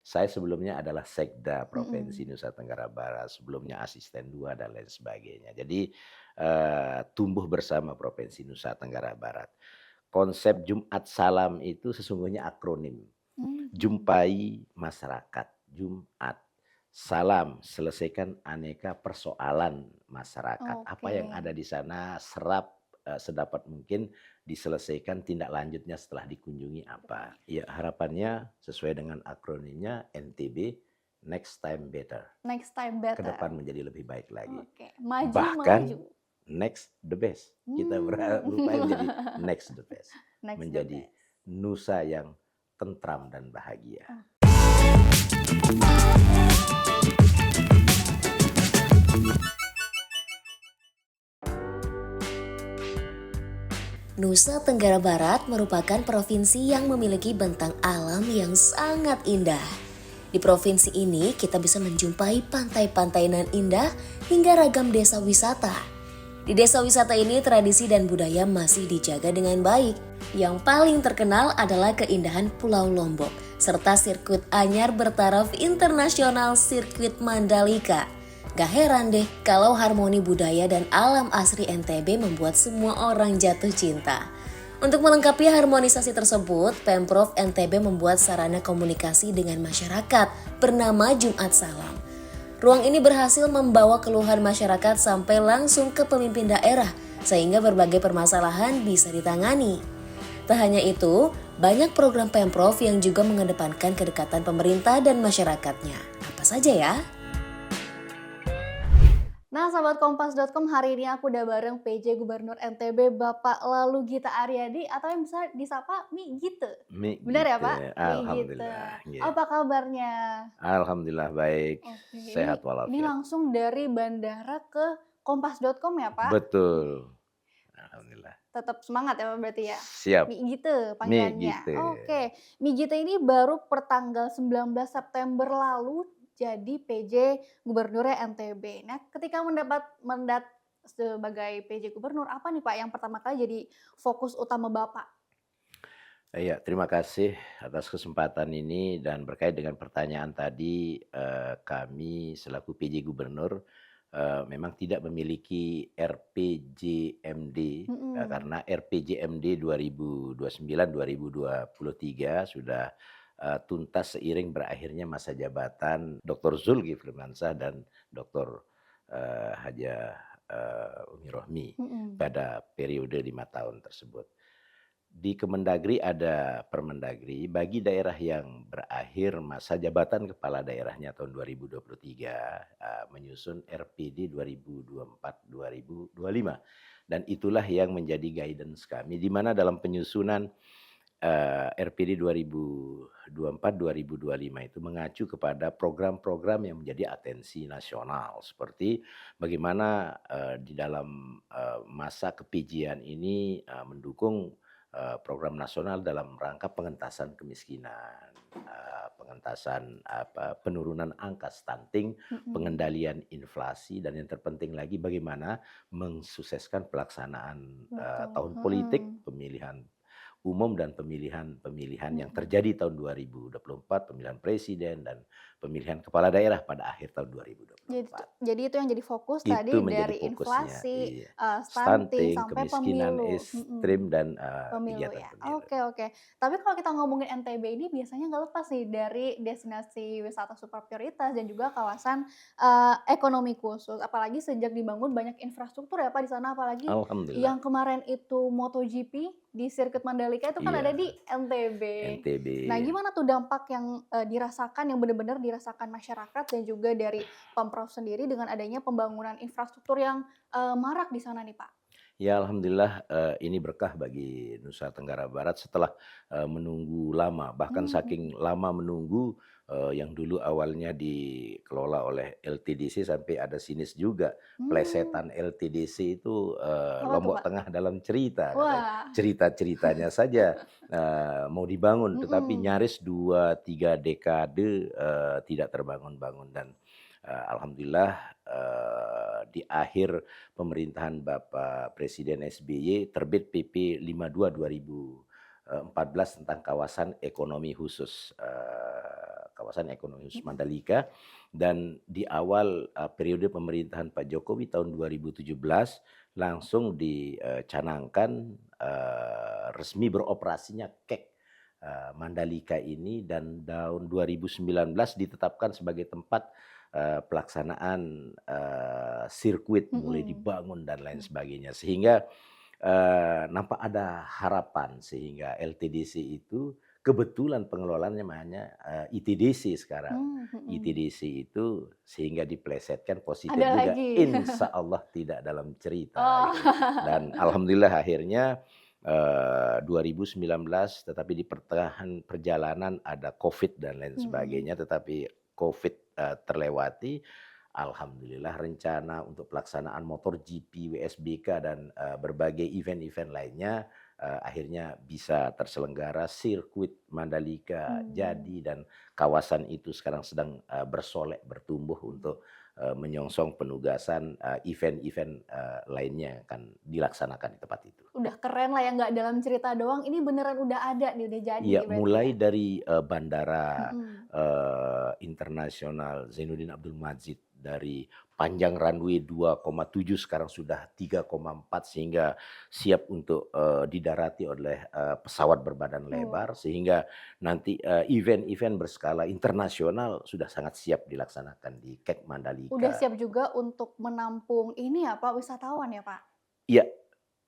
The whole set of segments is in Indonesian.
Saya sebelumnya adalah Sekda Mhm. Provinsi Nusa Tenggara Barat, sebelumnya asisten 2 dan lain sebagainya. Jadi, tumbuh bersama Provinsi Nusa Tenggara Barat. Konsep Jumat Salam itu sesungguhnya akronim. Mhm. Jumpai masyarakat, Jumat. Salam, selesaikan aneka persoalan masyarakat. Apa Oke. yang ada di sana serap, sedapat mungkin diselesaikan, tindak lanjutnya setelah dikunjungi apa. Betul. Ya harapannya sesuai dengan akronimnya NTB, Next Time Better, Next time ke depan better. menjadi lebih baik lagi. Oke, maju Bahkan maju. next the best, kita berupaya menjadi Mmm. next the best, Next the menjadi best. nusa yang tentram dan bahagia. Oh. Nusa Tenggara Barat merupakan provinsi yang memiliki bentang alam yang sangat indah. Di provinsi ini kita bisa menjumpai pantai-pantai nan indah hingga ragam desa wisata. Di desa wisata ini tradisi dan budaya masih dijaga dengan baik. Yang paling terkenal adalah keindahan Pulau Lombok serta sirkuit anyar bertaraf internasional sirkuit Mandalika. Gak heran deh kalau harmoni budaya dan alam asri NTB membuat semua orang jatuh cinta. Untuk melengkapi harmonisasi tersebut, Pemprov NTB membuat sarana komunikasi dengan masyarakat bernama Jumat Salam. Ruang ini berhasil membawa keluhan masyarakat sampai langsung ke pemimpin daerah, sehingga berbagai permasalahan bisa ditangani. Tak hanya itu, banyak program Pemprov yang juga mengedepankan kedekatan pemerintah dan masyarakatnya. Apa saja ya? Nah, sahabat kompas.com, hari ini aku udah bareng PJ Gubernur NTB Bapak Lalu Gita Aryadi atau yang bisa disapa Mi Gite. Mi Benar ya, gitu, Pak? Mi alhamdulillah, Gite. nggih. Apa kabarnya? Alhamdulillah baik, Oke, sehat ini walafiat. langsung dari bandara ke kompas.com ya, Pak? Betul, alhamdulillah. Tetap semangat ya, Pak, berarti ya? Siap, Mi Gite mi panggilannya. gitu. Oke, Mi Gite ini baru pertanggal 19 September lalu jadi PJ Gubernurnya NTB. Nah, ketika mendat sebagai PJ Gubernur, apa nih Pak yang pertama kali jadi fokus utama Bapak? Iya, terima kasih atas kesempatan ini dan berkait dengan pertanyaan tadi, kami selaku PJ Gubernur, memang tidak memiliki RPJMD, Mhm. karena RPJMD 2029-2023 sudah, tuntas seiring berakhirnya masa jabatan Dr. Zulkifli Mansyah dan Dr. Haja, Umi Rohmi Mhm. pada periode 5 tahun tersebut. Di Kemendagri ada Permendagri bagi daerah yang berakhir masa jabatan kepala daerahnya tahun 2023, menyusun RPD 2024-2025 dan itulah yang menjadi guidance kami di mana dalam penyusunan, RPD 2024-2025 itu mengacu kepada program-program yang menjadi atensi nasional seperti bagaimana, di dalam, masa ke-PJ-an ini, mendukung program nasional dalam rangka pengentasan kemiskinan, pengentasan penurunan angka stunting, Mhm. pengendalian inflasi, dan yang terpenting lagi bagaimana mensukseskan pelaksanaan, Betul, tahun politik, mhm. pemilihan umum dan pemilihan-pemilihan yang Mhm. terjadi tahun 2024, pemilihan presiden dan pemilihan kepala daerah pada akhir tahun Gitu. 2024. Jadi itu yang jadi fokus Itu tadi menjadi dari fokusnya, inflasi, iya. stunting, Stunting, sampai kemiskinan pemilu, ekstrim, dan, pemilu kegiatan ya. pemilu. Oke oke. Tapi kalau kita ngomongin NTB ini biasanya nggak lepas nih dari destinasi wisata super prioritas dan juga kawasan, ekonomi khusus. Apalagi sejak dibangun banyak infrastruktur ya Pak di sana, apalagi Alhamdulillah, yang kemarin itu MotoGP di sirkuit Mandalika itu kan ada iya, di NTB. NTB. Nah gimana tuh dampak yang, dirasakan yang benar-benar dirasakan masyarakat dan juga dari Pemprov sendiri dengan adanya pembangunan infrastruktur yang, marak di sana nih, Pak? Ya alhamdulillah, ini berkah bagi Nusa Tenggara Barat setelah, menunggu lama, bahkan Mhm. saking lama menunggu, yang dulu awalnya dikelola oleh LTDC sampai ada sinis juga, Mmm, plesetan LTDC itu, apa tuh, Lombok Pak? Tengah dalam cerita katanya. Wah, Cerita-ceritanya saja, mau dibangun tetapi mhm, nyaris 2 3 dekade, tidak terbangun-bangun dan, alhamdulillah, di akhir pemerintahan Bapak Presiden SBY terbit PP 52 2014 tentang kawasan ekonomi khusus, kawasan ekonomi khusus Mhm. Mandalika, dan di awal periode pemerintahan Pak Jokowi tahun 2017 langsung dicanangkan resmi beroperasinya KEK Mandalika ini, dan tahun 2019 ditetapkan sebagai tempat pelaksanaan sirkuit mulai Mhm. dibangun dan lain Nah. sebagainya. Sehingga nampak ada harapan sehingga LTDC itu kebetulan pengelolaannya namanya ITDC sekarang. Mhm. ITDC itu sehingga diplesetkan positif Ada juga, lagi. insya Allah tidak dalam cerita gitu. Dan Oh. alhamdulillah akhirnya 2019, tetapi di pertengahan perjalanan ada Covid dan lain Mhm. sebagainya, tetapi Covid terlewati. Alhamdulillah rencana untuk pelaksanaan motor GP, WSBK dan berbagai event-event lainnya akhirnya bisa terselenggara. Sirkuit Mandalika Mmm. jadi dan kawasan itu sekarang sedang bersolek bertumbuh Mhm. untuk menyongsong penugasan event-event lainnya yang akan dilaksanakan di tempat itu. Udah keren lah ya, nggak dalam cerita doang, ini beneran udah ada nih, udah jadi Iya, berarti ya? mulai dari bandara Mhm. internasional Zainuddin Abdul Majid, dari panjang runway 2,7 sekarang sudah 3,4 sehingga siap untuk didarati oleh pesawat berbadan lebar, Wow. sehingga nanti event-event berskala internasional sudah sangat siap dilaksanakan di KEK Udah Mandalika. siap juga untuk menampung ini ya Pak, wisatawan ya Pak? Iya,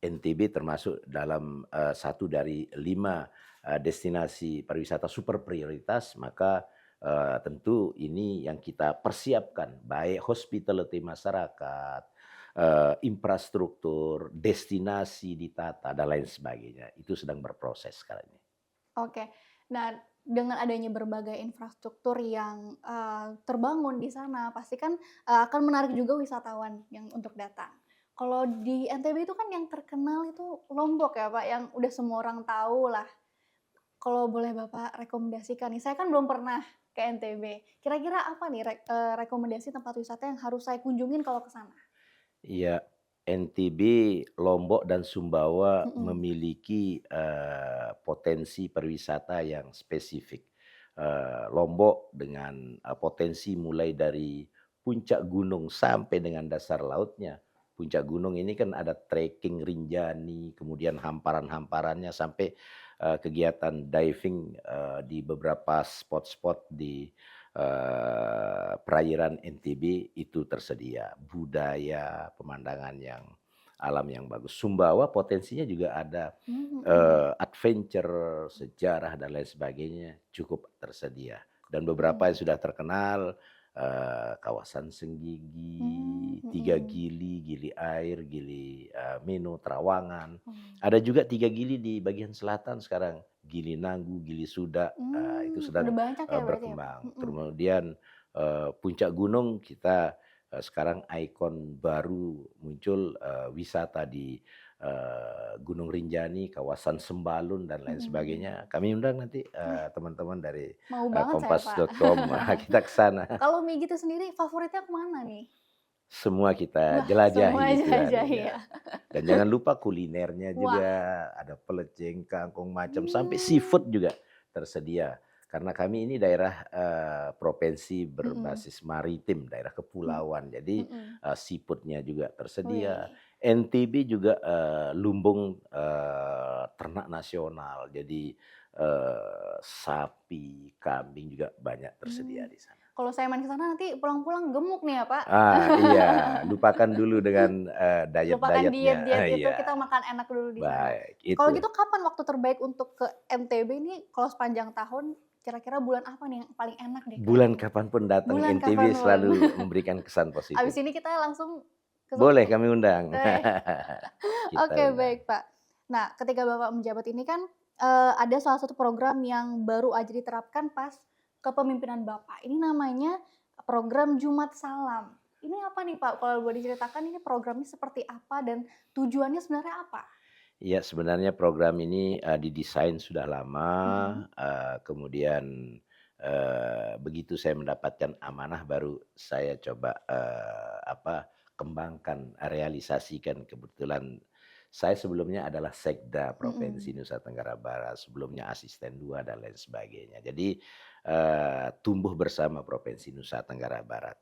NTB termasuk dalam satu dari 5 destinasi pariwisata super prioritas, maka tentu ini yang kita persiapkan, baik hospitality masyarakat, infrastruktur, destinasi ditata dan lain sebagainya. Itu sedang berproses sekarang ini. Oke. Nah, dengan adanya berbagai infrastruktur yang, terbangun di sana, pasti kan, akan menarik juga wisatawan yang untuk datang. Kalau di NTB itu kan yang terkenal itu Lombok ya, Pak, yang udah semua orang tahu lah. Kalau boleh Bapak rekomendasikan nih, saya kan belum pernah ke NTB. Kira-kira apa nih rekomendasi tempat wisata yang harus saya kunjungin kalau ke sana? Iya, NTB, Lombok, dan Sumbawa Mhm. memiliki potensi pariwisata yang spesifik. Lombok dengan potensi mulai dari puncak gunung sampai dengan dasar lautnya. Puncak gunung ini kan ada trekking Rinjani, kemudian hamparan-hamparannya sampai kegiatan diving di beberapa spot-spot di perairan NTB itu tersedia. Budaya, pemandangan yang alam yang bagus. Sumbawa potensinya juga ada Mmm, mhm. adventure, sejarah dan lain sebagainya cukup tersedia. Dan beberapa Mmm. yang sudah terkenal kawasan Mmm, Senggigi, Tiga mhm. Gili, Gili Air, Gili Meno, Trawangan. Oh. Ada juga Tiga Gili di bagian selatan sekarang, Gili Nanggu, Gili Suda, itu sedang Udah banyak ya berarti ya, Pak? berkembang. Mhm. Kemudian puncak gunung kita sekarang ikon baru muncul wisata di Gunung Rinjani, kawasan Sembalun dan lain Mhm. sebagainya. Kami undang nanti Wah, teman-teman dari mau banget saya, Pak. kompas.com, kita ke sana. Kalau mie gitu sendiri favoritnya ke mana nih? Semua kita Wah, semua jelajahi itu jajah hari ya? ya. Dan jangan lupa kulinernya Wah, juga, ada pelecing, kangkung macam, sampai mmm, seafood juga tersedia. Karena kami ini daerah provinsi mhm, berbasis maritim, daerah mmm, kepulauan. Jadi mhm. seafood-nya juga tersedia. Wih, NTB juga lumbung ternak nasional. Jadi sapi, kambing juga banyak tersedia mmm. di sana. Kalau saya main ke sana nanti pulang-pulang gemuk nih ya, Pak? Iya, lupakan dulu dengan Lupakan diet-dietnya. diet-diet itu, Iya, kita makan enak dulu di sana. baik, Kalau itu. gitu kapan waktu terbaik untuk ke NTB ini kalau sepanjang tahun, kira-kira bulan apa nih yang paling enak deh ke Bulan kapanpun datang bulan NTB kapan pun? selalu memberikan kesan positif. Abis ini kita langsung ke Boleh sono? kami undang. Eh. Kita Oke, undang. baik, Pak. Nah, ketika Bapak menjabat ini kan, ada salah satu program yang baru aja diterapkan pas kepemimpinan Bapak. Ini namanya program Jumat Salam. Ini apa nih, Pak? Kalau boleh diceritakan ini programnya seperti apa dan tujuannya sebenarnya apa? Iya, sebenarnya program ini didesain sudah lama, Mhm, kemudian begitu saya mendapatkan amanah baru saya coba kembangkan, realisasikan. Kebetulan saya sebelumnya adalah Sekda Provinsi mhm, Nusa Tenggara Barat, sebelumnya asisten 2 dan lain sebagainya. Jadi tumbuh bersama Provinsi Nusa Tenggara Barat.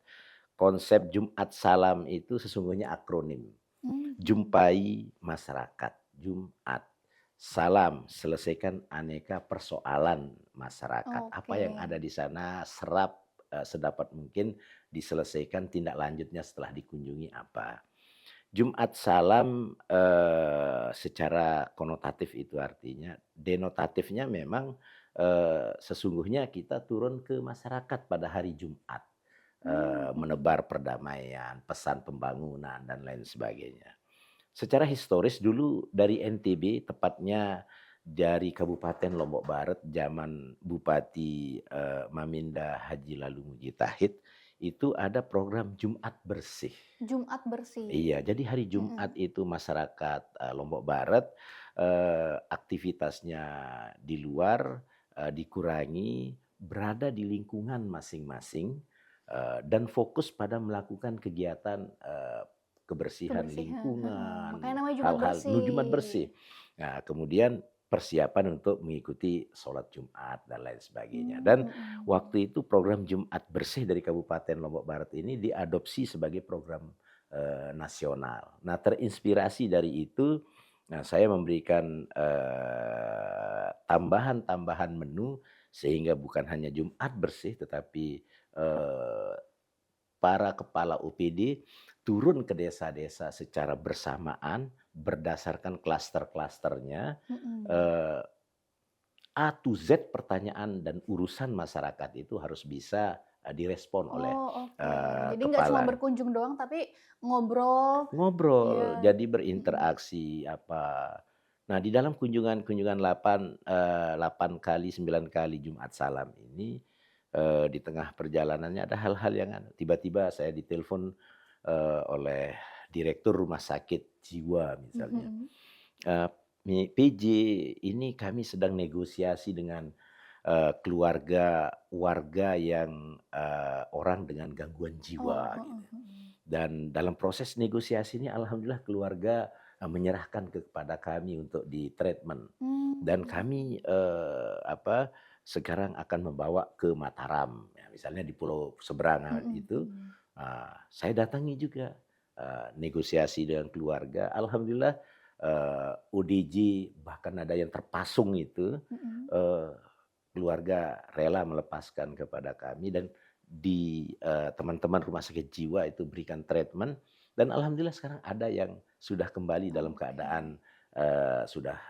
Konsep Jumat Salam itu sesungguhnya akronim. Mhm. Jumpai masyarakat, Jumat. Salam, selesaikan aneka persoalan masyarakat. Apa Oke. yang ada di sana serap sedapat mungkin diselesaikan, tindak lanjutnya setelah dikunjungi apa. Jumat Salam, secara konotatif itu artinya, denotatifnya memang, sesungguhnya kita turun ke masyarakat pada hari Jumat, Mhm. menebar perdamaian, pesan pembangunan dan lain sebagainya. Secara historis dulu dari NTB, tepatnya dari Kabupaten Lombok Barat zaman Bupati, Maminda Haji Lalu Mujitahid, itu ada program Jumat Bersih. Jumat bersih. Iya, jadi hari Jumat Mhm. itu masyarakat, Lombok Barat, aktivitasnya di luar, dikurangi, berada di lingkungan masing-masing, dan fokus pada melakukan kegiatan, kebersihan Kebersihan, heeh. Makanya lingkungan, namanya Jumat hal-hal Jumat bersih. bersih. Nah, kemudian persiapan untuk mengikuti sholat Jumat dan lain sebagainya. Dan Mhm. waktu itu program Jumat Bersih dari Kabupaten Lombok Barat ini diadopsi sebagai program nasional. Nah, terinspirasi dari itu, nah saya memberikan, tambahan-tambahan menu sehingga bukan hanya Jumat bersih tetapi, para kepala OPD turun ke desa-desa secara bersamaan berdasarkan klaster-klasternya, Mhm. eee, A to Z pertanyaan dan urusan masyarakat itu harus bisa, direspon oleh, Oh, oke. Jadi nggak cuma kepala. berkunjung doang, tapi ngobrol. Ngobrol, Iya. jadi Mhm. berinteraksi apa. Nah, di dalam kunjungan-kunjungan 8 kali, 9 kali Jumat Salam ini, di tengah perjalanannya ada hal-hal yang tiba-tiba saya ditelepon, oleh direktur rumah sakit jiwa misalnya, Mhm. eee, "PJ, ini kami sedang negosiasi dengan, keluarga warga yang, orang dengan gangguan Oh, jiwa," heeh gitu. heeh. Dan dalam proses negosiasi ini alhamdulillah keluarga, menyerahkan kepada kami untuk di-treatment dan Mmm. kami, sekarang akan membawa ke Mataram, ya misalnya di pulau seberangan Mhm itu, mhm. saya datangi juga, negosiasi dengan keluarga, alhamdulillah, ODJ bahkan ada yang terpasung itu, Mhm. eee, keluarga rela melepaskan kepada kami dan teman-teman rumah sakit jiwa itu berikan treatment dan alhamdulillah sekarang ada yang sudah kembali dalam Oke. keadaan, sudah,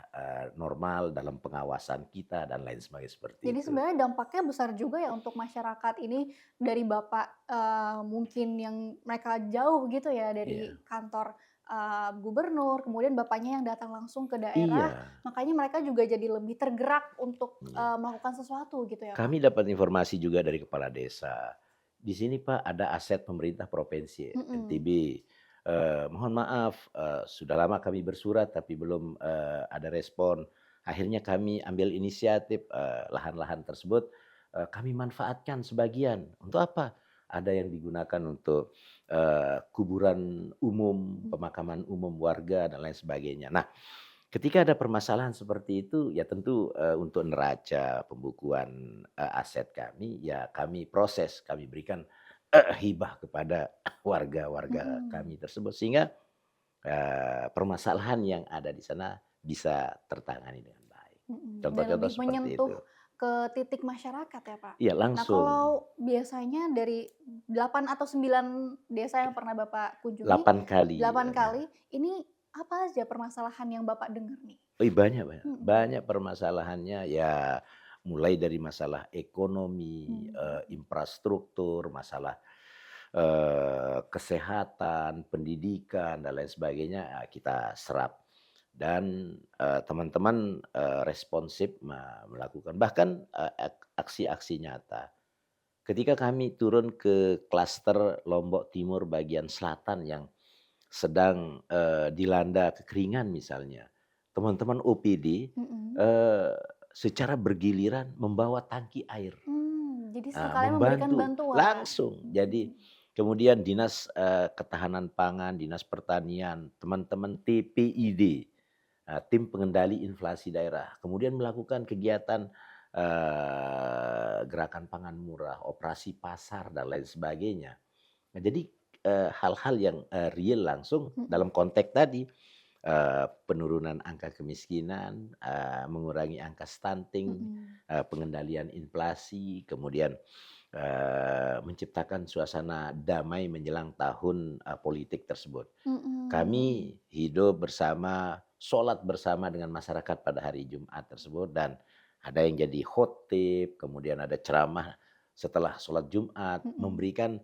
normal dalam pengawasan kita dan lain sebagainya seperti Jadi itu. sebenarnya dampaknya besar juga ya untuk masyarakat ini dari Bapak, mungkin yang mereka jauh gitu ya dari Iya. kantor, gubernur, kemudian Bapaknya yang datang langsung ke daerah, Iya, makanya mereka juga jadi lebih tergerak untuk, iya. melakukan sesuatu gitu ya, Pak? Kami dapat informasi juga dari kepala desa. Di sini Pak ada aset pemerintah provinsi NTB. Mhm. Mohon maaf, sudah lama kami bersurat tapi belum, ada respon. Akhirnya kami ambil inisiatif, lahan-lahan tersebut, kami manfaatkan sebagian. Untuk apa? Ada yang digunakan untuk, kuburan umum, Mhm. pemakaman umum warga dan lain sebagainya. Nah, ketika ada permasalahan seperti itu, ya tentu, untuk neraca pembukuan, aset kami, ya kami proses, kami berikan, hibah kepada warga-warga Mhm. kami tersebut sehingga, permasalahan yang ada di sana bisa tertangani dengan baik. Mhm, dan Contoh-contoh lebih seperti menyentuh itu. ke titik masyarakat ya, Pak. Iya Nah, langsung, kalau biasanya dari 8 atau 9 desa yang pernah Bapak kunjungi, 8 kali, 8 kali, ini apa aja permasalahan yang Bapak dengar nih? banyak banyak banyak Mhm. permasalahannya ya mulai dari masalah ekonomi, Mmm. infrastruktur, masalah kesehatan, pendidikan, dan lain sebagainya, kita serap. Dan, teman-teman, responsif melakukan bahkan, aksi-aksi nyata. Ketika kami turun ke klaster Lombok Timur bagian selatan yang sedang, dilanda kekeringan misalnya, teman-teman OPD, Mhm. eee, secara bergiliran membawa tangki air. Jadi sekalian memberikan Membantu bantuan. langsung. Jadi Mhm. kemudian Dinas, Ketahanan Pangan, Dinas Pertanian, teman-teman TPID, Tim Pengendali Inflasi Daerah, kemudian melakukan kegiatan, gerakan pangan murah, operasi pasar dan lain sebagainya. Nah, jadi hal-hal yang real langsung dalam konteks tadi, penurunan angka kemiskinan, mengurangi angka stunting, pengendalian inflasi, kemudian menciptakan suasana damai menjelang tahun politik tersebut. Kami hidup bersama, sholat bersama dengan masyarakat pada hari Jumat tersebut, dan ada yang jadi khotib, kemudian ada ceramah setelah sholat Jumat, memberikan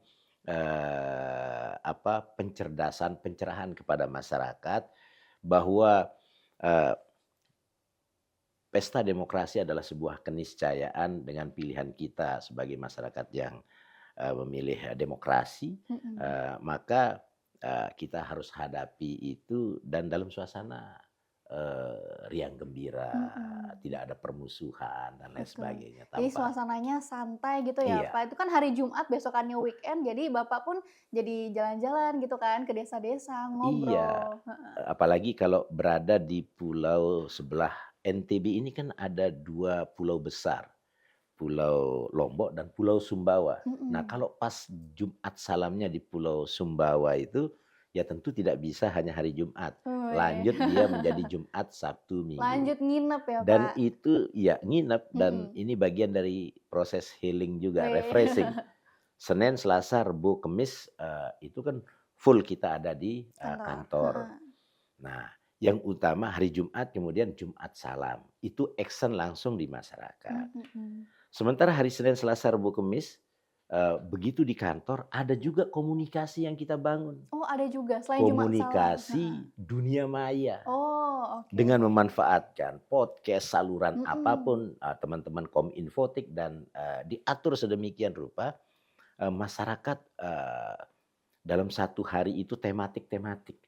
pencerdasan, pencerahan kepada masyarakat bahwa pesta demokrasi adalah sebuah keniscayaan dengan pilihan kita sebagai masyarakat yang memilih demokrasi, maka kita harus hadapi itu dan dalam suasana riang gembira, tidak ada permusuhan dan lain Betul. sebagainya. Jadi Tanpa suasananya santai gitu ya iya, Pak. Itu kan hari Jumat besokannya weekend, jadi Bapak pun jadi jalan-jalan gitu kan ke desa-desa, iya. ngobrol. Heeh. Apalagi kalau berada di pulau sebelah NTB ini kan ada 2 pulau besar, Pulau Lombok dan Pulau Sumbawa. Nah, Mhm. kalau pas Jumat salamnya di Pulau Sumbawa itu, ya tentu tidak bisa hanya hari Jumat. Weh. Lanjut dia menjadi Jumat, Sabtu, Minggu. Lanjut nginep ya Dan Pak? itu ya nginep, dan Mhm. ini bagian dari proses healing juga, Weh. refreshing. Senin, Selasa, Rabu, Kamis, itu kan full kita ada di Kantor. kantor. Heeh. Nah, yang utama hari Jumat, kemudian Jumat salam. Itu action langsung di masyarakat. Mhm. Sementara hari Senin, Selasa, Rabu, Kamis, begitu di kantor ada juga komunikasi yang kita bangun. Oh ada juga selain Jumat salam? Heeh. Komunikasi dunia maya. Oh oke Dengan oke. memanfaatkan podcast, saluran Mhm. apapun, teman-teman Kominfotik, dan diatur sedemikian rupa, masyarakat dalam satu hari itu tematik-tematik.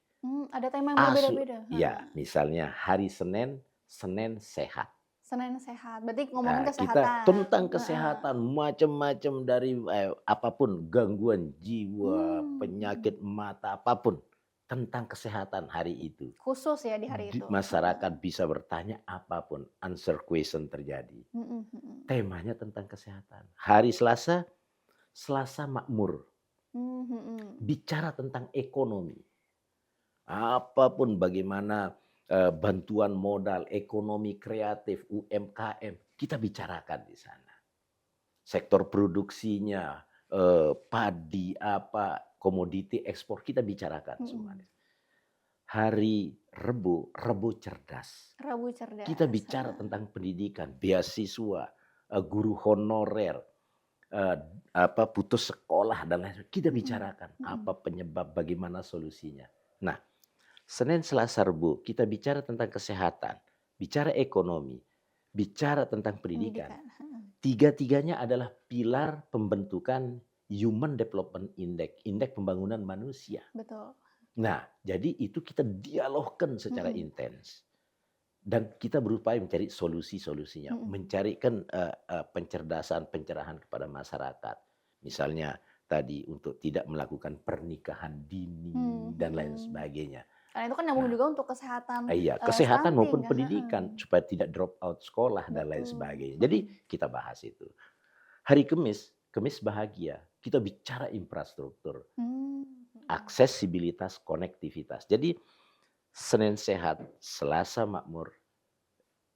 Ada tema yang berbeda-beda? Ya, Heeh. misalnya hari Senin, Senin sehat. Senin sehat, berarti ngomongin Nah, kita kesehatan? tentang Heeh. kesehatan macam-macam dari apapun, gangguan jiwa, Mmm. penyakit mata, apapun tentang kesehatan hari itu. Khusus ya di hari itu? Heeh. Masyarakat bisa bertanya apapun, answer question terjadi. Mhm mhm. Temanya tentang kesehatan. Hari Selasa, Selasa Makmur, Mhm. bicara tentang ekonomi. Apapun bagaimana bantuan modal, ekonomi kreatif, UMKM, kita bicarakan di sana. Sektor produksinya, padi, komoditi ekspor, kita bicarakan Mhm. semuanya. Hari Rebo, Rebo cerdas. Rabu Kita cerdas, bicara heeh. tentang pendidikan, beasiswa, guru honorer, eee, putus sekolah dan lain sebagainya. Kita Mhm bicarakan mhm. apa penyebab, bagaimana solusinya. Nah, Senin, Selasa, Rabu kita bicara tentang kesehatan, bicara ekonomi, bicara tentang pendidikan. Pendidikan, heeh, Tiga-tiganya adalah pilar pembentukan Human Development Index, indeks pembangunan manusia. betul. Nah, jadi itu kita dialogkan secara Mhm intens. Dan kita berupaya mencari solusi-solusinya, mhm. mencarikan pencerdasan, pencerahan kepada masyarakat. Misalnya tadi untuk tidak melakukan pernikahan dini dan lain Mhm. sebagainya. Karena itu kan nyambung Nah, juga untuk kesehatan, iya, kesehatan stunting maupun ya, heeh. pendidikan supaya tidak drop out sekolah dan lain Betul, sebagainya. Jadi mhm. kita bahas itu. Hari Kamis, Kamis bahagia, kita bicara infrastruktur, Mhm. aksesibilitas, konektivitas. Jadi Senin sehat, Selasa makmur,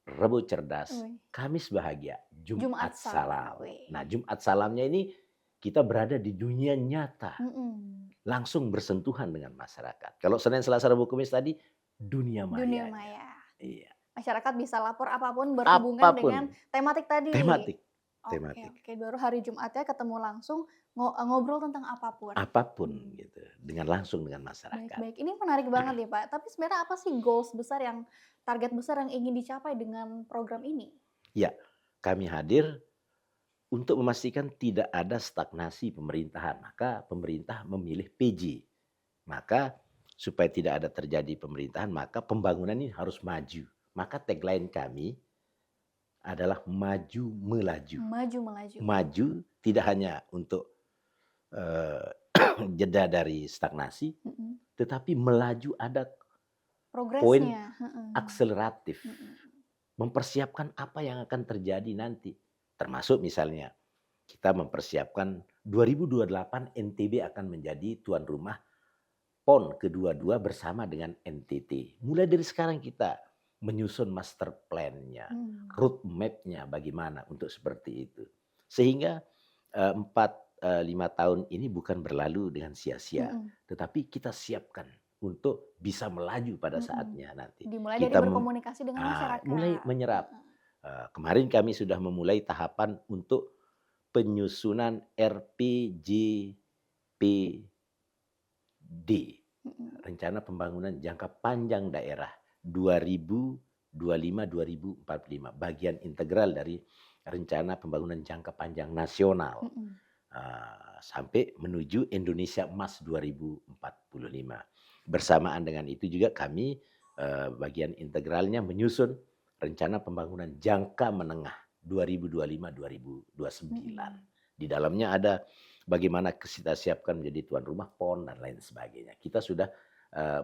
Rebo cerdas, Wih, Kamis bahagia, Jumat Jumat salam, salam. wih. Nah, Jumat salamnya ini kita berada di dunia nyata, Mhm. langsung bersentuhan dengan masyarakat. Kalau Senin, Selasa, Rabu, Kamis tadi dunia Dunia mayanya. maya. Iya, Masyarakat bisa lapor apapun berhubungan apapun dengan tematik tadi. tematik, Oke tematik, oke, baru hari Jumatnya ketemu langsung ngobrol tentang apapun. apapun Mmm. gitu, dengan langsung dengan Baik masyarakat. baik, ini menarik banget nih Pak, tapi sebenarnya apa sih goals besar yang target besar yang ingin dicapai dengan program ini? Ya, kami hadir untuk memastikan tidak ada stagnasi pemerintahan, maka pemerintah memilih PJ. Maka supaya tidak ada terjadi pemerintahan, maka pembangunan ini harus maju. Maka tagline kami adalah maju melaju. Maju melaju. Maju tidak hanya untuk eh, jeda dari stagnasi, Mhm. tetapi melaju ada poin Progresnya, heeh. akseleratif. Mhm. mempersiapkan apa yang akan terjadi nanti. Termasuk misalnya kita mempersiapkan 2028 NTB akan menjadi tuan rumah PON ke-22 bersama dengan NTT. Mulai dari sekarang kita menyusun master plan-nya, Hmm. road map-nya bagaimana untuk seperti itu. Sehingga 5 tahun ini bukan berlalu dengan sia-sia, Mm-mm. tetapi kita siapkan untuk bisa melaju pada Mm-mm. saatnya nanti. Dimulai dari Kita berkomunikasi dengan mulai masyarakat. menyerap. Heeh. Kemarin kami sudah memulai tahapan untuk penyusunan RPJPD, Mm-mm. Rencana Pembangunan Jangka Panjang Daerah 2025-2045, bagian integral dari Rencana Pembangunan Jangka Panjang Nasional, Mm-mm. sampai menuju Indonesia Emas 2045. Bersamaan dengan itu juga kami bagian integralnya menyusun Rencana Pembangunan Jangka Menengah 2025-2029. Mm-mm. Di dalamnya ada bagaimana kita siapkan menjadi tuan rumah PON dan lain sebagainya. Kita sudah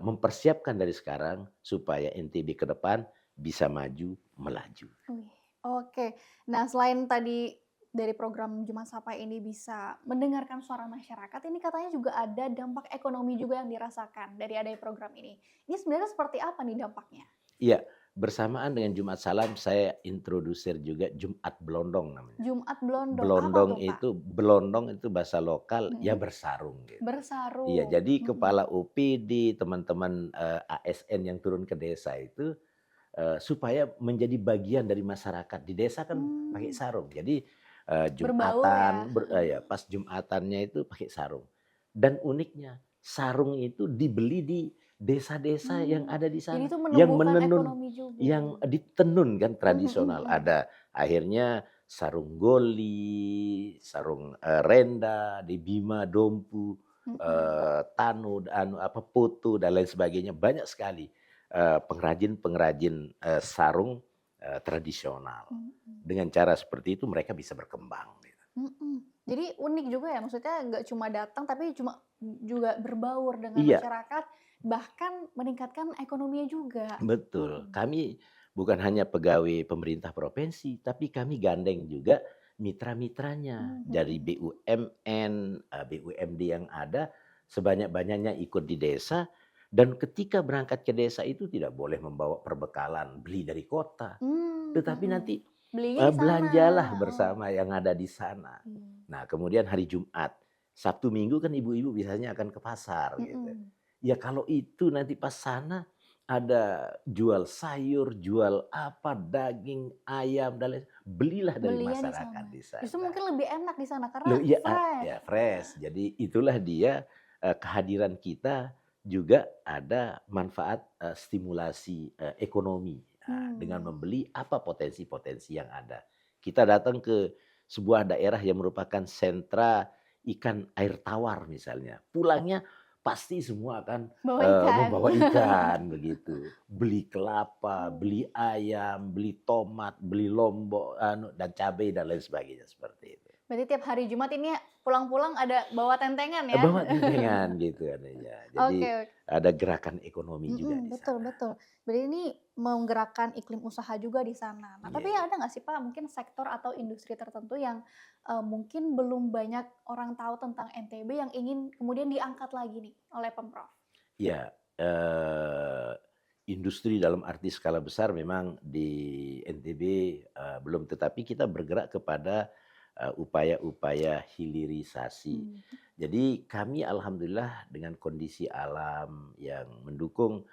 mempersiapkan dari sekarang supaya NTB ke depan bisa maju melaju. Wih, oke. Nah, selain tadi dari program Jumat Sapa ini bisa mendengarkan suara masyarakat, ini katanya juga ada dampak ekonomi juga yang dirasakan dari adanya program ini. Ini sebenarnya seperti apa nih dampaknya? Iya, bersamaan dengan Jumat Salam saya introducer juga Jumat Blondong namanya. Jumat Blondong, apa tuh, Pak? Belondong itu bahasa lokal ya Mm-mm. bersarung gitu. Iya, Bersarung. jadi Mm-mm. kepala OPD, teman-teman ASN yang turun ke desa itu supaya menjadi bagian dari masyarakat. Di desa kan pakai Hmm, sarung. Jadi berbaur ya. ya, pas Jumatannya itu pakai sarung. Dan uniknya sarung itu dibeli di desa-desa yang Hmm, ada di jadi sana, itu yang menumbuhkan menenun, ekonomi juga. yang ditenun kan Mhm, tradisional. mhm, Ada akhirnya sarung goli, sarung renda, di Bima, Dompu, mhm, Tanu, apa Putu dan lain sebagainya. Banyak sekali pengrajin-pengrajin sarung tradisional. mhm, Dengan cara seperti itu mereka bisa berkembang. Gitu. mhm. Jadi unik juga ya, maksudnya nggak cuma datang tapi juga berbaur dengan Iya, masyarakat, bahkan meningkatkan ekonominya juga. betul. Mhm, Kami bukan hanya pegawai pemerintah provinsi, tapi kami gandeng juga mitra-mitranya dari mhm, BUMN, BUMD yang ada sebanyak-banyaknya ikut di desa. Dan ketika berangkat ke desa itu tidak boleh membawa perbekalan beli dari kota, tetapi mhm. nanti Belinya di sana. belanjalah Oh, bersama yang ada di sana. iya. Nah, kemudian hari Jumat, Sabtu Minggu kan ibu-ibu biasanya akan ke pasar gitu. Mhm. Ya kalau itu nanti pas sana ada jual sayur, jual apa, daging, ayam dan lain, belilah dari Belinya di masyarakat sana. di Justru sana. mungkin lebih enak di sana karena Loh iya, fresh. ya fresh. Jadi itulah dia kehadiran kita juga ada manfaat stimulasi ekonomi dengan Hmm. membeli apa potensi-potensi yang ada. Kita datang ke sebuah daerah yang merupakan sentra ikan air tawar misalnya. Pulangnya pasti semua akan Bawa ikan. membawa ikan begitu. Beli kelapa, Oh. beli ayam, beli tomat, beli lombok dan cabai dan lain sebagainya seperti itu. Berarti tiap hari Jumat ini pulang-pulang ada bawa tentengan ya? Bawa tentengan gitu adanya. Oke, Jadi oke. ada gerakan ekonomi juga Mhm, di betul, sana. betul. Berarti ini menggerakkan iklim usaha juga di sana. Nah, Iya, tapi iya. ada nggak sih Pak mungkin sektor atau industri tertentu yang mungkin belum banyak orang tahu tentang NTB yang ingin kemudian diangkat lagi nih oleh Pemprov? Iya, industri dalam arti skala besar memang di NTB belum, tetapi kita bergerak kepada upaya-upaya hilirisasi. Mmm, Jadi kami alhamdulillah dengan kondisi alam yang mendukung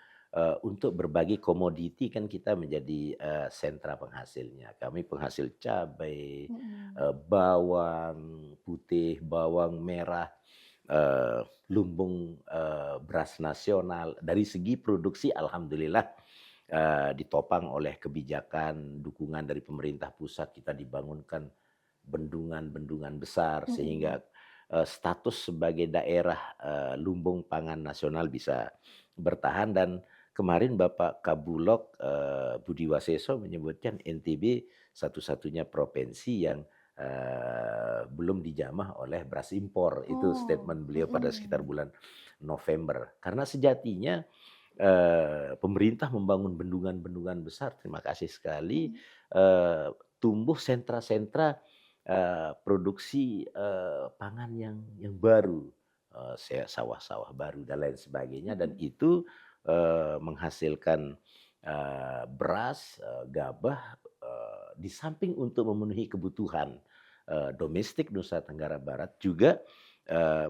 untuk berbagai komoditi kan kita menjadi sentra penghasilnya. Kami penghasil cabai, mhm. bawang putih, bawang merah, eee, lumbung beras nasional. Dari segi produksi alhamdulillah ditopang oleh kebijakan dukungan dari pemerintah pusat, kita dibangunkan bendungan-bendungan besar sehingga Mhm. status sebagai daerah lumbung pangan nasional bisa bertahan. Dan kemarin Bapak Kabulok Budi Waseso menyebutkan NTB satu-satunya provinsi yang belum dijamah oleh beras impor. Itu Oh, statement beliau pada sekitar mhm. bulan November. Karena sejatinya pemerintah membangun bendungan-bendungan besar, terima kasih sekali, Mhm. tumbuh sentra-sentra, produksi, pangan yang baru, sawah-sawah baru dan lain sebagainya dan Mhm. itu, menghasilkan, beras, gabah, di samping untuk memenuhi kebutuhan, domestik Nusa Tenggara Barat juga,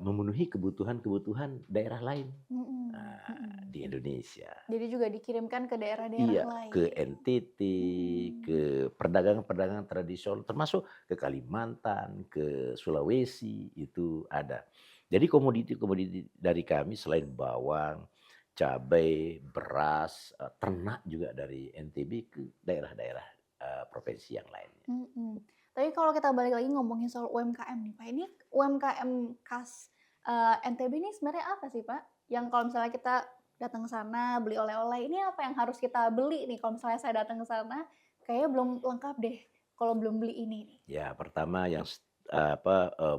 memenuhi kebutuhan-kebutuhan daerah lain, Mhm. Mhm. di Indonesia. Jadi juga dikirimkan ke daerah-daerah Iya, ke lain. NTT, Mhm. ke perdagangan-perdagangan tradisional, termasuk ke Kalimantan, ke Sulawesi, itu ada. Jadi komoditi-komoditi dari kami selain bawang, cabai, beras, ternak juga dari NTB ke daerah-daerah, provinsi yang lainnya. Mhm. Tapi kalau kita balik lagi ngomongin soal UMKM nih Pak, ini UMKM khas, NTB ini sebenarnya apa sih Pak? Yang kalau misalnya kita datang ke sana beli oleh-oleh, ini apa yang harus kita beli nih kalau misalnya saya datang ke sana, kayaknya belum lengkap deh kalau belum beli ini nih? Ya, pertama yang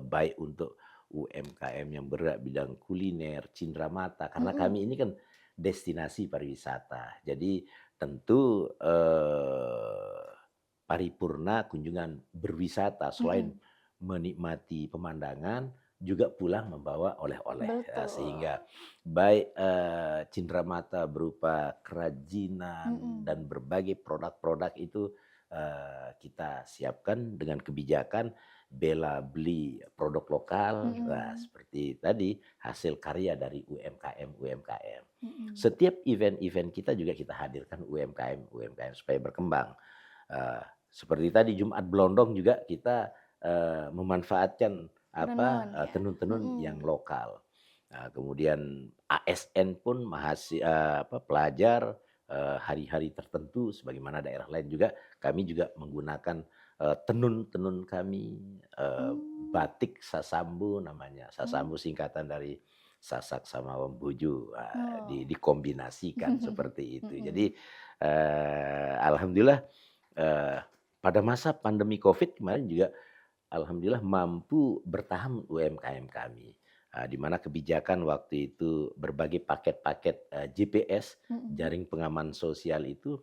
baik untuk UMKM yang bergerak bidang kuliner, cenderamata, karena Mhm. kami ini kan destinasi pariwisata. Jadi tentu, paripurna kunjungan berwisata selain Mhm. menikmati pemandangan, juga pulang membawa oleh-oleh, ya. Betul. Sehingga baik, cenderamata berupa kerajinan Mhm. dan berbagai produk-produk itu kita siapkan dengan kebijakan bela beli produk lokal, nah Mhm. seperti tadi hasil karya dari UMKM-UMKM. Mhm. Setiap event-event kita juga kita hadirkan UMKM-UMKM supaya berkembang. Seperti tadi Jumat Blondong juga kita, memanfaatkan Tenun ya? tenun-tenun yang Mhm. lokal. Kemudian ASN pun pelajar, hari-hari tertentu sebagaimana daerah lain juga, kami juga menggunakan, tenun-tenun kami, Mmm. batik Sasambu namanya. Mmm. Sasambu singkatan dari Sasak sama Wembuju, Oh. dikombinasikan seperti itu. Mhm. Jadi, alhamdulillah, eee, pada masa pandemi Covid kemarin juga alhamdulillah mampu bertahan UMKM kami, di mana kebijakan waktu itu berbagai paket-paket, JPS, Mhm. jaring pengaman sosial itu,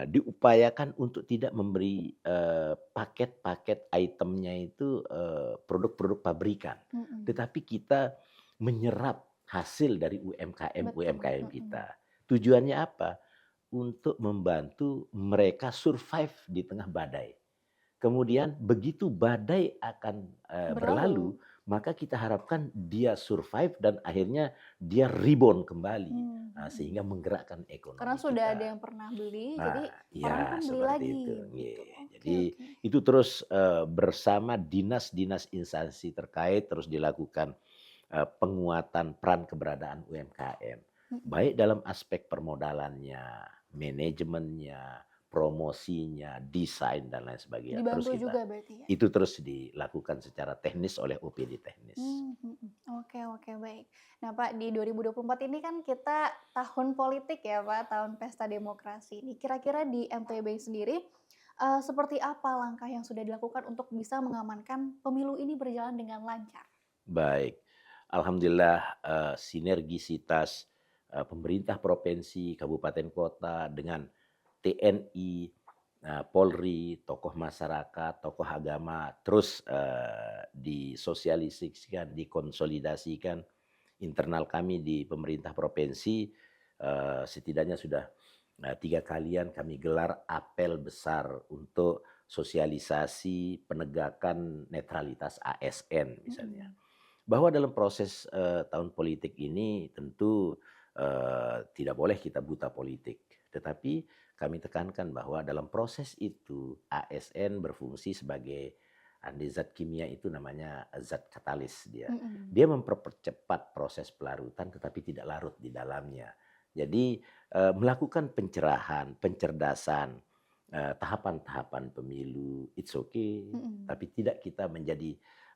diupayakan untuk tidak memberi, paket-paket itemnya itu, produk-produk pabrikan, Mhm. tetapi kita menyerap hasil dari Betul. UMKM-UMKM Mhm. kita. Tujuannya apa? Untuk membantu mereka survive di tengah badai. Kemudian begitu badai akan, berlalu, Berlalu? maka kita harapkan dia survive dan akhirnya dia rebound kembali, Mmm. Mhm. sehingga menggerakkan Karena ekonomi sudah ada kita. yang pernah beli, Nah, jadi orang iya kan beli seperti itu, lagi, begitu. nggih. Oke Jadi oke. itu terus, bersama dinas-dinas instansi terkait terus dilakukan, penguatan peran keberadaan UMKM. Mhm. Baik dalam aspek permodalannya, manajemennya, promosinya, desain dan lain sebagainya. Terus Dibantu kita juga berarti ya? itu terus dilakukan secara teknis oleh OPD teknis. Mhm. Oke oke, baik. Nah Pak, di 2024 ini kan kita tahun politik ya Pak, tahun pesta demokrasi. Nih kira-kira di NTB sendiri, seperti apa langkah yang sudah dilakukan untuk bisa mengamankan pemilu ini berjalan dengan lancar? Baik, alhamdulillah, sinergisitas, pemerintah provinsi, kabupaten kota dengan TNI, Polri, tokoh masyarakat, tokoh agama, terus, disosialisasikan, dikonsolidasikan internal kami di pemerintah provinsi, setidaknya sudah, 3 kalian kami gelar apel besar untuk sosialisasi penegakan netralitas ASN misalnya. Mhm. Bahwa dalam proses, tahun politik ini tentu, tidak boleh kita buta politik. Tetapi kami tekankan bahwa dalam proses itu ASN berfungsi sebagai andai zat kimia itu namanya zat katalis dia. Mhm. Dia mempercepat proses pelarutan tetapi tidak larut di dalamnya. Jadi, melakukan pencerahan, pencerdasan, tahapan-tahapan pemilu, it's okay, Mhm. tapi tidak kita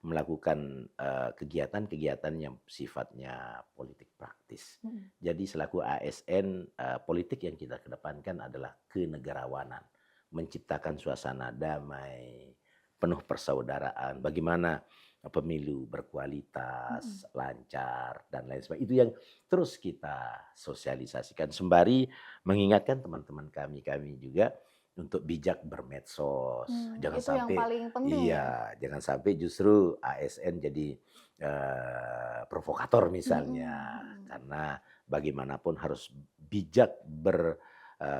melakukan, kegiatan-kegiatan yang sifatnya politik praktis. Mhm. Jadi selaku ASN, politik yang kita kedepankan adalah kenegarawanan, menciptakan suasana damai, penuh persaudaraan. Bagaimana pemilu Mhm. berkualitas, lancar, dan lain sebagainya. Itu yang terus kita sosialisasikan sembari mengingatkan teman-teman kami juga untuk bijak bermedsos. Jangan Itu yang sampai paling penting ya? iya, jangan sampai justru ASN jadi provokator Mhm misalnya. mhm. Karena bagaimanapun harus bijak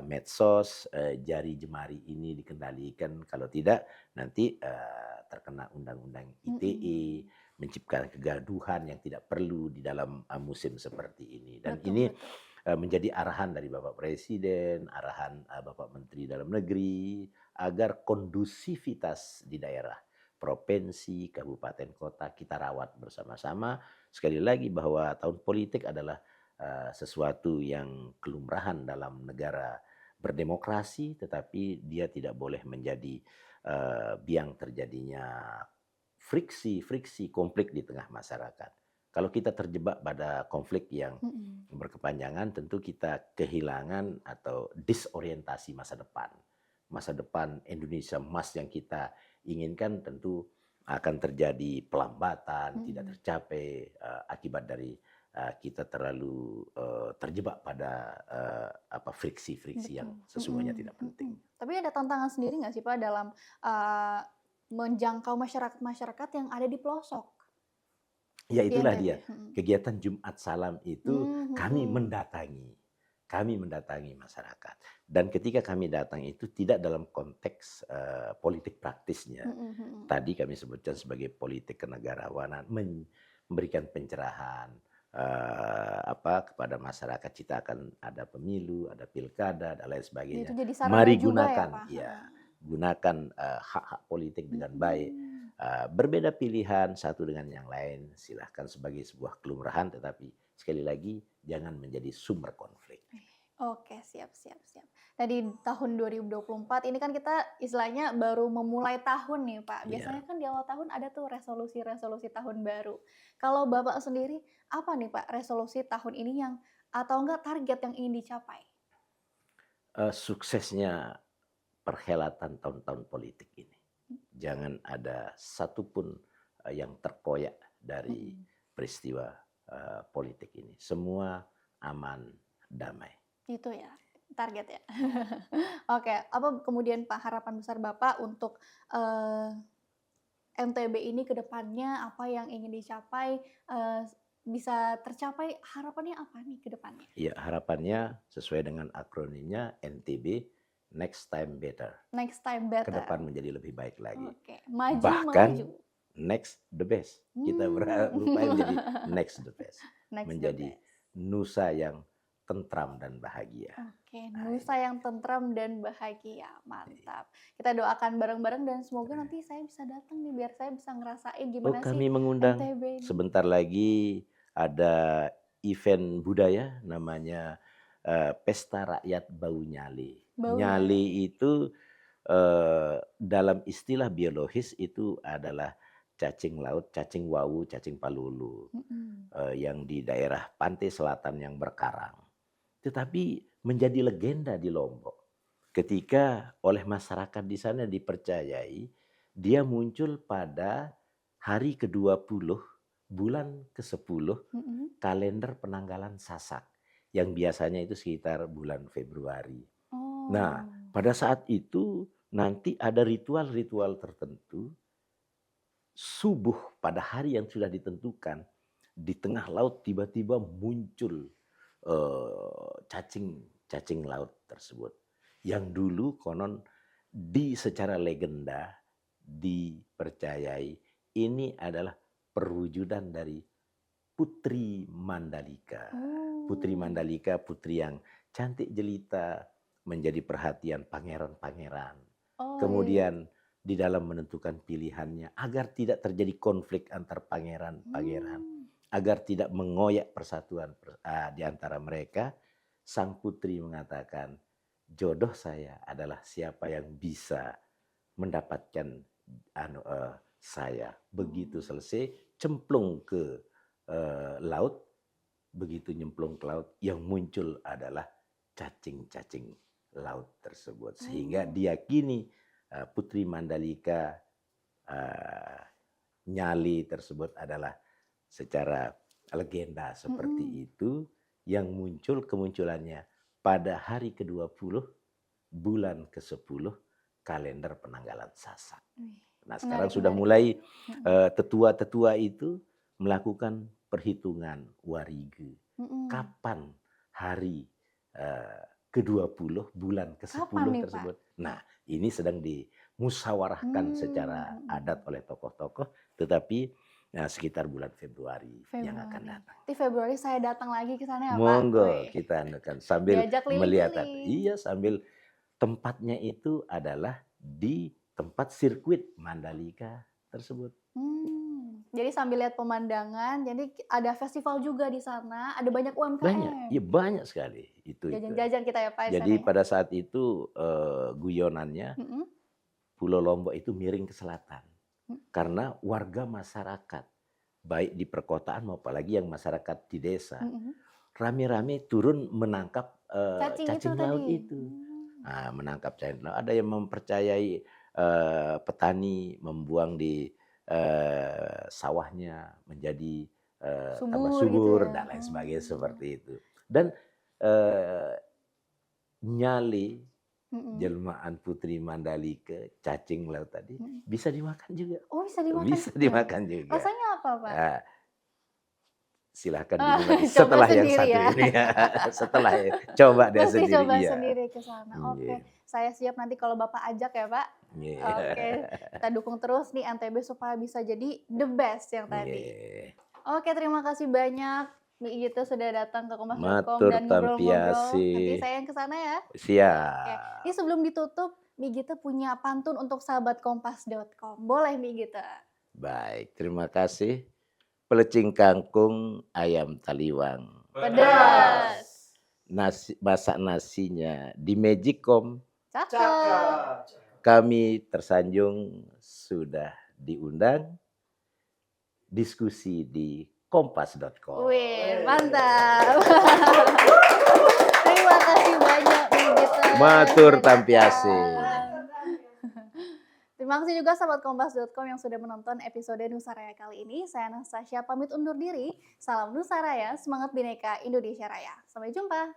medsos, jari jemari ini dikendalikan, kalau tidak nanti terkena undang-undang ITE, Mhm. menciptakan kegaduhan yang tidak perlu di dalam musim seperti ini. Dan Betul ini betul. menjadi arahan dari Bapak Presiden, arahan Bapak Menteri Dalam Negeri agar kondusivitas di daerah, provinsi, kabupaten, kota kita rawat bersama-sama. Sekali lagi bahwa tahun politik adalah sesuatu yang kelumrahan dalam negara berdemokrasi, tetapi dia tidak boleh menjadi biang terjadinya friksi-friksi konflik di tengah masyarakat. Kalau kita terjebak pada konflik yang Mhm. berkepanjangan, tentu kita kehilangan atau disorientasi masa depan. Masa depan Indonesia emas yang kita inginkan tentu akan terjadi pelambatan, tidak Mhm. tercapai akibat dari kita terlalu terjebak pada friksi-friksi yang Betul. sesungguhnya Mhm tidak mhm. penting. Tapi ada tantangan sendiri nggak sih Pak dalam, eee, menjangkau masyarakat-masyarakat yang ada di pelosok Ya di itulah NTB? dia, Mhm. kegiatan Jumat Salam itu kami Mhm. mendatangi. Kami mendatangi masyarakat. Dan ketika kami datang itu tidak dalam konteks politik praktisnya. Mhm mhm. Tadi kami sebutkan sebagai politik kenegarawanan, memberikan pencerahan kepada masyarakat. Kita akan ada pemilu, ada pilkada, dan lain Itu sebagainya. jadi sarana Mari juga ya gunakan, Pak? ya, Heeh. gunakan hak-hak politik dengan baik. Mhm. Berbeda pilihan satu dengan yang lain, silahkan sebagai sebuah kelumrahan, tetapi sekali lagi jangan menjadi sumber konflik. Oke, siap siap siap. Nah, di tahun 2024 ini kan kita istilahnya baru memulai tahun nih, Pak. Biasanya Ya, kan di awal tahun ada tuh resolusi-resolusi tahun baru. Kalau Bapak sendiri, apa nih, Pak, resolusi tahun ini yang atau enggak target yang ingin dicapai? suksesnya perhelatan tahun-tahun politik ini. Jangan ada satupun yang terkoyak dari Mhm. peristiwa politik ini. Semua aman, damai. Itu ya, target ya. Oke, apa kemudian Pak harapan besar Bapak untuk, NTB ini ke depannya apa yang ingin dicapai, bisa tercapai harapannya apa nih ke depannya? Ya, harapannya sesuai dengan akronimnya NTB, Next Time Better. Next time Ke better. depan menjadi lebih baik lagi. Oke, maju melaju. Bahkan next the best. Kita Mmm. berupaya menjadi next the best. Next the Menjadi best. nusa yang tentram dan bahagia. Oke, Nah, nusa ini. yang tentram dan bahagia, mantap. Kita doakan bareng-bareng dan semoga nanti saya bisa datang nih biar saya bisa ngerasain Oh, gimana sih kami mengundang NTB ini. sebentar lagi ada event budaya namanya Pesta Rakyat Bau Nyale. Bau Nyale nyale. itu dalam istilah biologis itu adalah cacing laut, cacing wawu, cacing palulu, Mhm. yang di daerah pantai selatan yang berkarang. Tetapi menjadi legenda di Lombok ketika oleh masyarakat di sana dipercayai dia muncul pada hari ke-20 bulan ke-10 Mhm. kalender penanggalan Sasak yang biasanya itu sekitar bulan Februari. Nah, Oh. pada saat itu nanti ada ritual-ritual tertentu, subuh pada hari yang sudah ditentukan, di tengah laut tiba-tiba muncul cacing laut tersebut. Yang dulu konon secara legenda dipercayai ini adalah perwujudan dari Putri Mandalika. Putri Oh. Mandalika, putri yang cantik jelita, menjadi perhatian pangeran-pangeran. Oh, iya iya. Kemudian di dalam menentukan pilihannya agar tidak terjadi konflik antar pangeran-pangeran, Mmm. agar tidak mengoyak persatuan di antara mereka, sang putri mengatakan, jodoh saya adalah siapa yang bisa mendapatkan saya. Begitu Oh. selesai, cemplung ke laut, begitu nyemplung ke laut, yang muncul adalah cacing-cacing laut tersebut. Sehingga Oh. diyakini Putri Mandalika uh, nyali tersebut adalah secara legenda seperti itu yang muncul kemunculannya pada hari ke-20 bulan ke-10 kalender penanggalan Sasak. Nah, sekarang Menarik, sudah menarik. mulai tetua-tetua itu melakukan perhitungan warige. Kapan hari ke-20 bulan Kapan ke-10 nih, Pak? tersebut. Nah, ini sedang dimusyawarahkan secara adat oleh tokoh-tokoh, tetapi sekitar bulan Februari yang akan Februari. datang. Di Februari saya datang lagi ke sana ya, Pak? Monggo Wih, kita anukan sambil diajak melihat keliling-keliling. iya sambil tempatnya itu adalah di tempat sirkuit Mandalika tersebut. Jadi sambil lihat pemandangan, jadi ada festival juga di sana, ada banyak Banyak, UMKM. ya banyak sekali itu. Jajan-jajan kita ya, Pak, di sana Jadi ya? pada saat itu guyonannya Mhm. Pulau Lombok itu miring ke selatan. Karena warga masyarakat, baik di perkotaan maupun apalagi yang masyarakat di desa, rame-rame turun menangkap Cacing itu cacing laut tadi? itu. Nah, menangkap cacing laut. Ada yang mempercayai petani membuang di sawahnya menjadi tambah Subur gitu subur ya? dan lain sebagainya seperti itu. Dan nyale jelmaan Putri Mandalika, cacing laut tadi bisa dimakan juga. Oh, bisa dimakan Bisa juga? dimakan juga. Rasanya apa, Pak? Nah, silahkan Ah, dinikmati coba setelah yang sendiri satu ya? ini. Setelah coba dia Mesti sendiri. coba Iya. sendiri ke sana. Oke, Iya. saya siap nanti kalau Bapak ajak ya, Pak. Iya. Oke, kita dukung terus nih NTB supaya bisa jadi the best yang tadi. Iya. Oke, terima kasih banyak Mbak Gita sudah datang ke kompas.com Matur dan ngobrol-ngobrol. Nanti tampiasi. saya yang ke sana ya. Oke, Siap. ini sebelum ditutup, Mbak Gita punya pantun untuk sahabat kompas.com. Boleh Mbak Gita? Baik, terima kasih. Pelecing kangkung, ayam taliwang. Pedas. Masak nasinya di Magicom. Cakep. Kami tersanjung sudah diundang diskusi di kompas.com. Wih, mantap. Terima kasih banyak Mbak Gita. Matur sudah tampiasi. datang. Terima kasih juga sahabat kompas.com yang sudah menonton episode Nusaraya kali ini. Saya Anastasia pamit undur diri. Salam Nusaraya, semangat Bhinneka Indonesia Raya. Sampai jumpa.